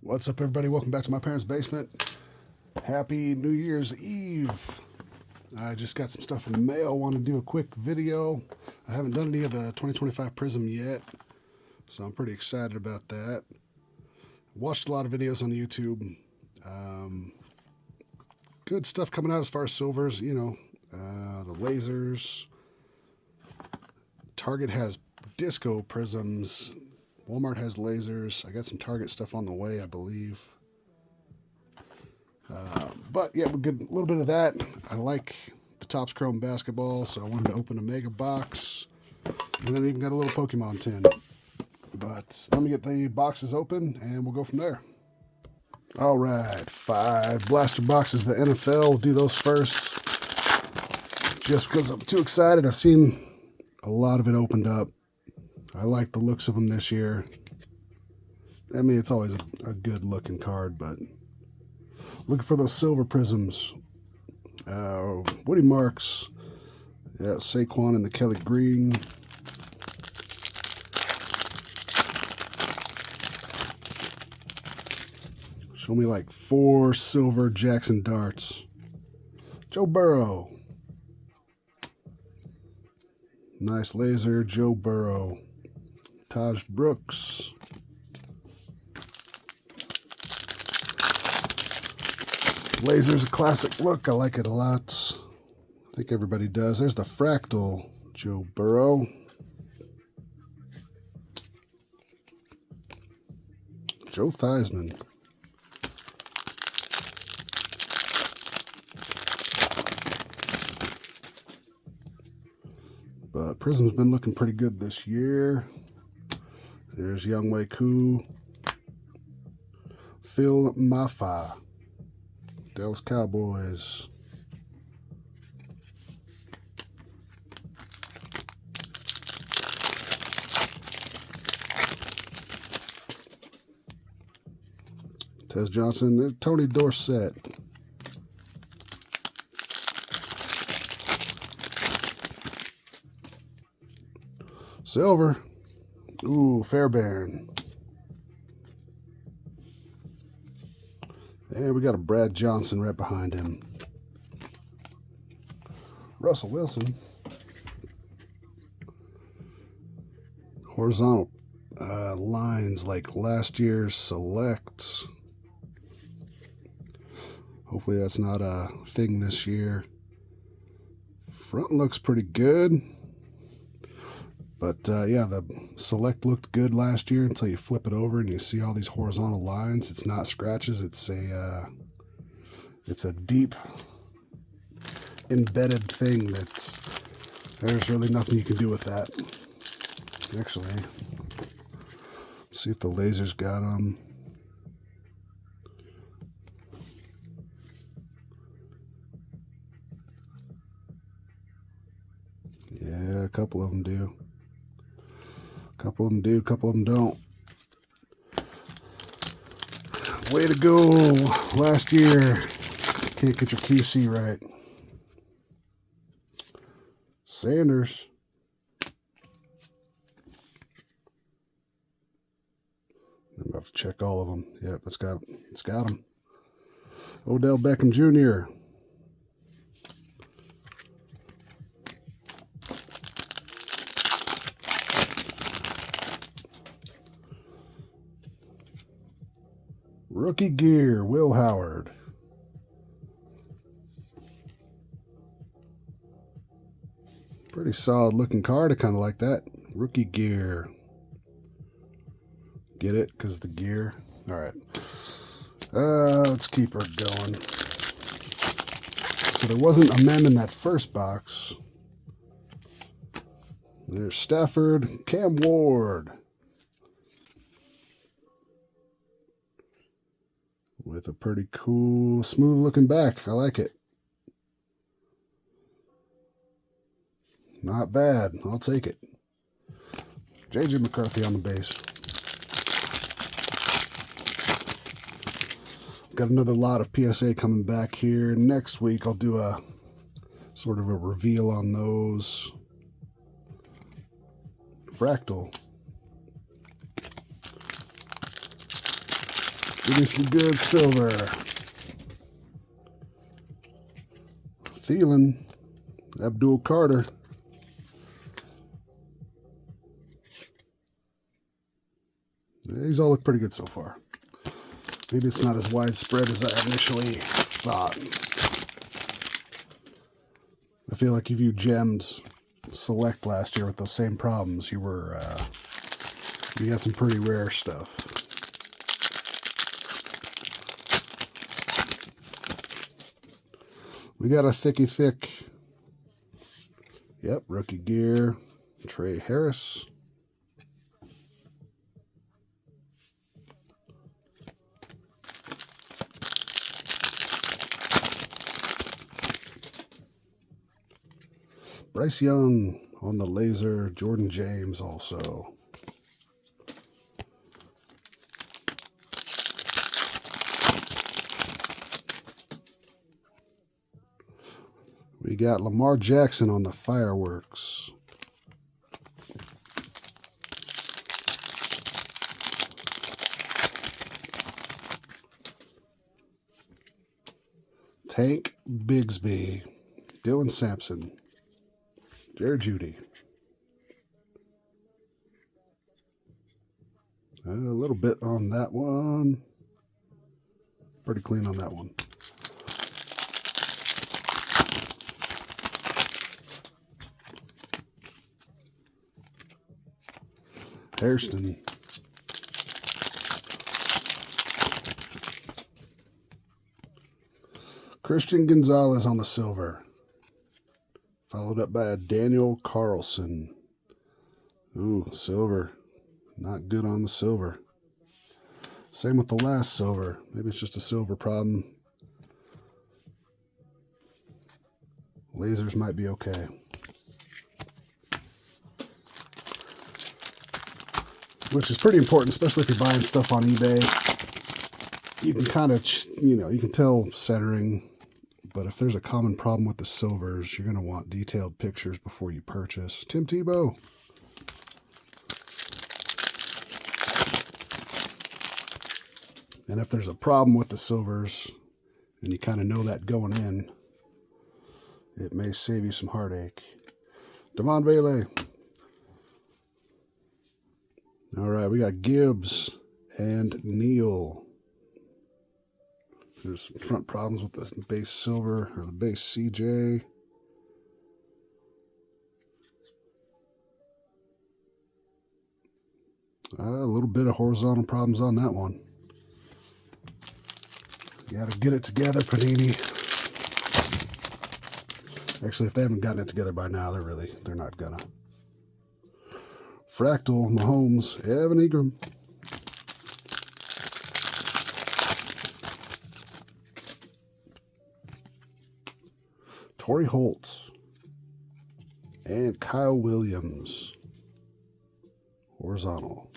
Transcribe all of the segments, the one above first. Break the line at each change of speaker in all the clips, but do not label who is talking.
What's up, everybody? Welcome back to my parents' basement. Happy New Year's Eve. I just got some stuff in the mail. Want to do a quick video. I haven't done any of the 2025 Prism yet, so I'm pretty excited about that. Watched a lot of videos on YouTube. Good stuff coming out as far as silvers, the lasers. Target has disco prisms. Walmart has lasers. I got some Target stuff on the way, I believe. But yeah, we get a little bit of that. I like the Topps Chrome basketball, so I wanted to open a mega box. And then even got a little Pokemon tin. But let me get the boxes open and we'll go from there. All right, 5 blaster boxes, the NFL. We'll do those first. Just because I'm too excited. I've seen a lot of it opened up. I like the looks of them this year. I mean, it's always a good looking card, but looking for those silver prisms. Woody Marks. Yeah, Saquon and the Kelly Green. Show me like 4 silver Jackson darts. Joe Burrow. Nice laser, Joe Burrow. Taj Brooks. Laser's a classic look. I like it a lot. I think everybody does. There's the Fractal, Joe Burrow. Joe Theismann. But Prism's been looking pretty good this year. There's Younghoe Koo. Phil Mafah. Dallas Cowboys. Tez Johnson. There's Tony Dorsett. Silver. Ooh, Fairbairn. And we got a Brad Johnson right behind him. Russell Wilson. Horizontal lines like last year's Select. Hopefully that's not a thing this year. Front looks pretty good. But yeah, the Select looked good last year until you flip it over and you see all these horizontal lines. It's not scratches. It's a deep embedded thing that's there's really nothing you can do with that. Actually, see if the lasers got them. Yeah, a couple of them do. Couple of them do, couple of them don't. Way to go last year. Can't get your QC right. Sanders. I'm about to check all of them. Yep, it's got them. Odell Beckham Jr. Rookie gear, Will Howard. Pretty solid looking card. I kind of like that. Rookie gear. Get it? Because the gear. All right. Let's keep her going. So there wasn't a mem in that first box. There's Stafford, Cam Ward. With a pretty cool, smooth looking back. I like it. Not bad. I'll take it. J.J. McCarthy on the base. Got another lot of PSA coming back here. Next week I'll do a sort of a reveal on those. Fractal. Give me some good silver. Thielen, Abdul Carter. These all look pretty good so far. Maybe it's not as widespread as I initially thought. I feel like if you gemmed Select last year with those same problems, you got some pretty rare stuff. We got a thick. Yep, rookie gear. Trey Harris. Bryce Young on the laser. Jordan James also. We got Lamar Jackson on the fireworks. Tank Bigsby. Dylan Sampson. Jerry Jeudy. A little bit on that one. Pretty clean on that one. Hairston. Christian Gonzalez on the silver. Followed up by a Daniel Carlson. Ooh, silver. Not good on the silver. Same with the last silver. Maybe it's just a silver problem. Lasers might be okay. Which is pretty important, especially if you're buying stuff on eBay. You can kind of, you can tell centering. But if there's a common problem with the silvers, you're going to want detailed pictures before you purchase. Tim Tebow. And if there's a problem with the silvers, and you kind of know that going in, it may save you some heartache. Devon Vele. All right, we got Gibbs and Neal. There's some front problems with the base silver, or the base CJ. A little bit of horizontal problems on that one. You got to get it together, Panini. Actually, if they haven't gotten it together by now, they're not gonna. Fractal, Mahomes, Evan Ingram. Torrey Holt and Kyle Williams. Horizontal.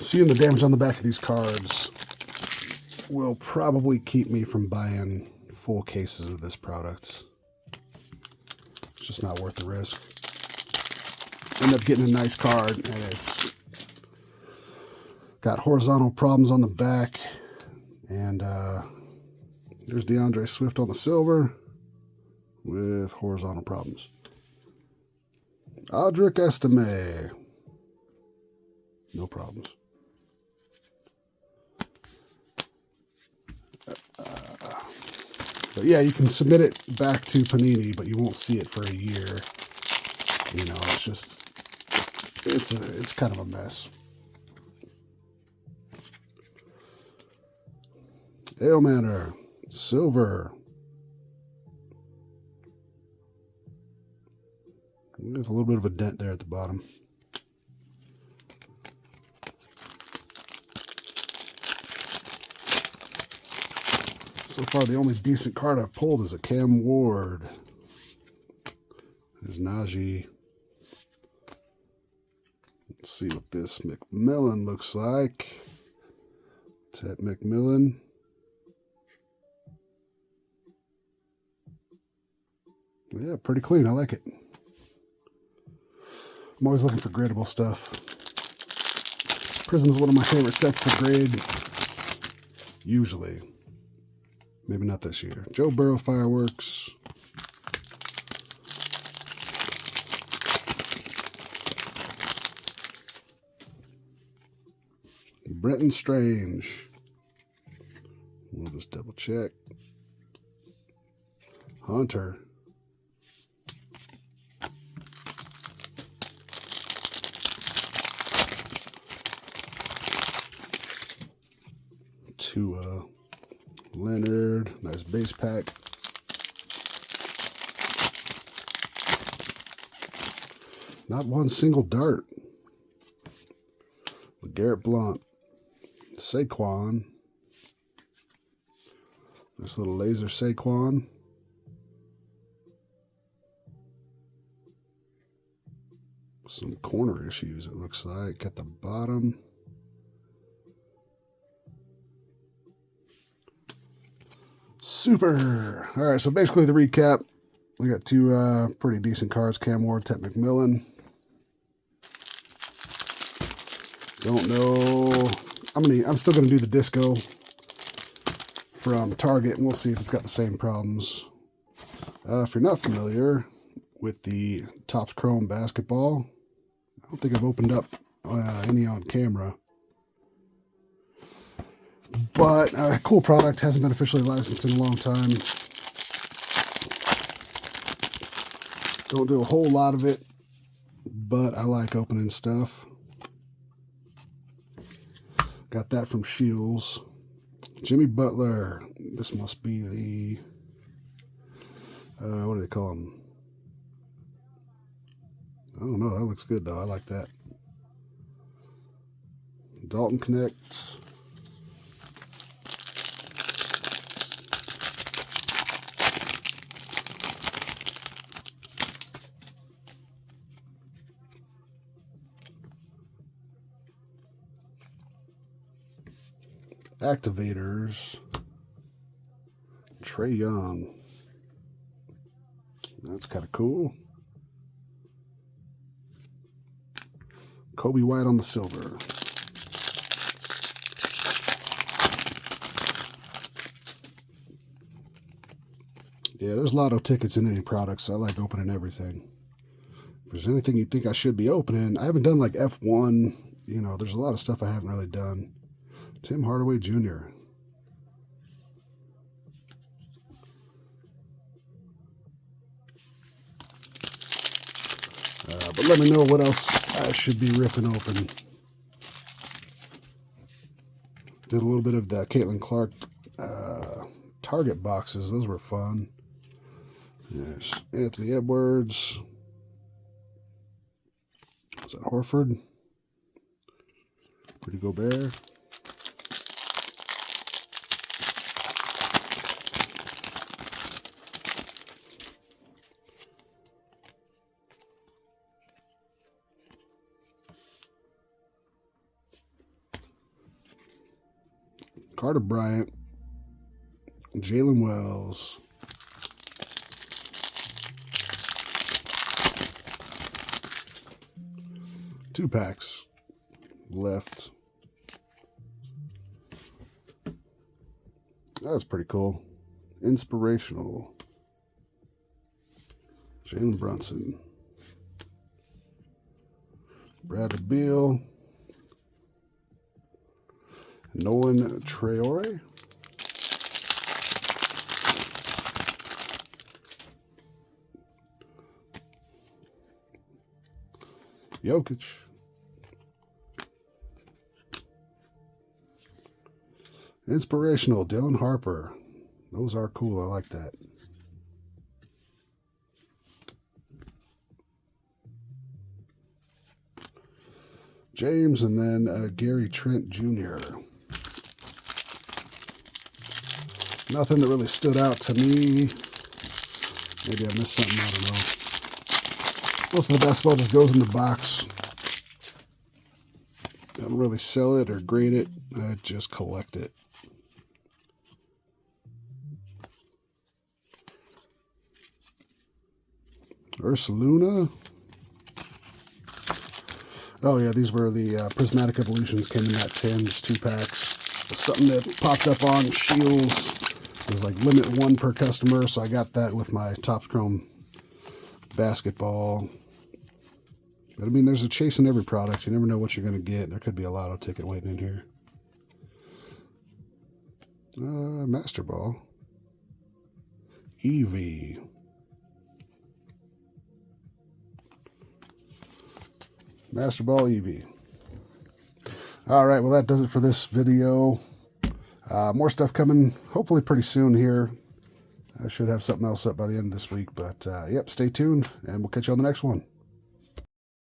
Seeing the damage on the back of these cards will probably keep me from buying full cases of this product. It's just not worth the risk. End up getting a nice card, and it's got horizontal problems on the back. And there's DeAndre Swift on the silver with horizontal problems. Audric Estime. No problems. But yeah, you can submit it back to Panini, but you won't see it for a year. It's just, it's kind of a mess. Ale Manor, silver. There's a little bit of a dent there at the bottom. So far, the only decent card I've pulled is a Cam Ward. There's Najee. Let's see what this McMillan looks like. Ted McMillan. Yeah, pretty clean. I like it. I'm always looking for gradable stuff. Prism's one of my favorite sets to grade. Usually. Maybe not this year. Joe Burrow fireworks. Brenton Strange. We'll just double check. Hunter. Tua. Leonard. Nice base pack. Not one single dart. Garrett Blunt. Saquon. Nice little laser Saquon. Some corner issues, it looks like, at the bottom. Super. All right, so basically the recap. We got two pretty decent cards. Cam Ward, Ted McMillan. Don't know. I'm still gonna do the disco from Target, and we'll see if it's got the same problems. If you're not familiar with the Topps Chrome basketball, I don't think I've opened up any on camera. But a cool product. Hasn't been officially licensed in a long time. Don't do a whole lot of it, but I like opening stuff. Got that from Shields. Jimmy Butler. This must be the... what do they call him? I don't know. That looks good, though. I like that. Dalton Connect. Activators. Trae Young. That's kind of cool. Kobe White on the silver. Yeah, there's lotto tickets in any product, so I like opening everything. If there's anything you think I should be opening, I haven't done like F1. You know, there's a lot of stuff I haven't really done. Tim Hardaway Jr. But let me know what else I should be ripping open. Did a little bit of the Caitlin Clark Target boxes. Those were fun. There's Anthony Edwards. Is that Horford? Rudy Gobert. Carter Bryant, Jalen Wells, two packs left. That's pretty cool. Inspirational. Jalen Brunson, Bradley Beal, Nolan Traore. Jokic. Inspirational, Dylan Harper. Those are cool. I like that. James, and then Gary Trent Jr. Nothing that really stood out to me. Maybe I missed something, I don't know. Most of the basketball just goes in the box. I don't really sell it or grade it. I just collect it. Ursaluna. Oh yeah, these were the Prismatic Evolutions, came in that tin, just 2 packs. Something that popped up on Scheels. It was like limit 1 per customer, so I got that with my Topps Chrome basketball. But I mean, there's a chase in every product. You never know what you're going to get. There could be a lotto ticket waiting in here. Master Ball. Eevee. Master Ball Eevee. All right, well, that does it for this video. More stuff coming hopefully pretty soon here. I should have something else up by the end of this week. But, yep, stay tuned, and we'll catch you on the next one.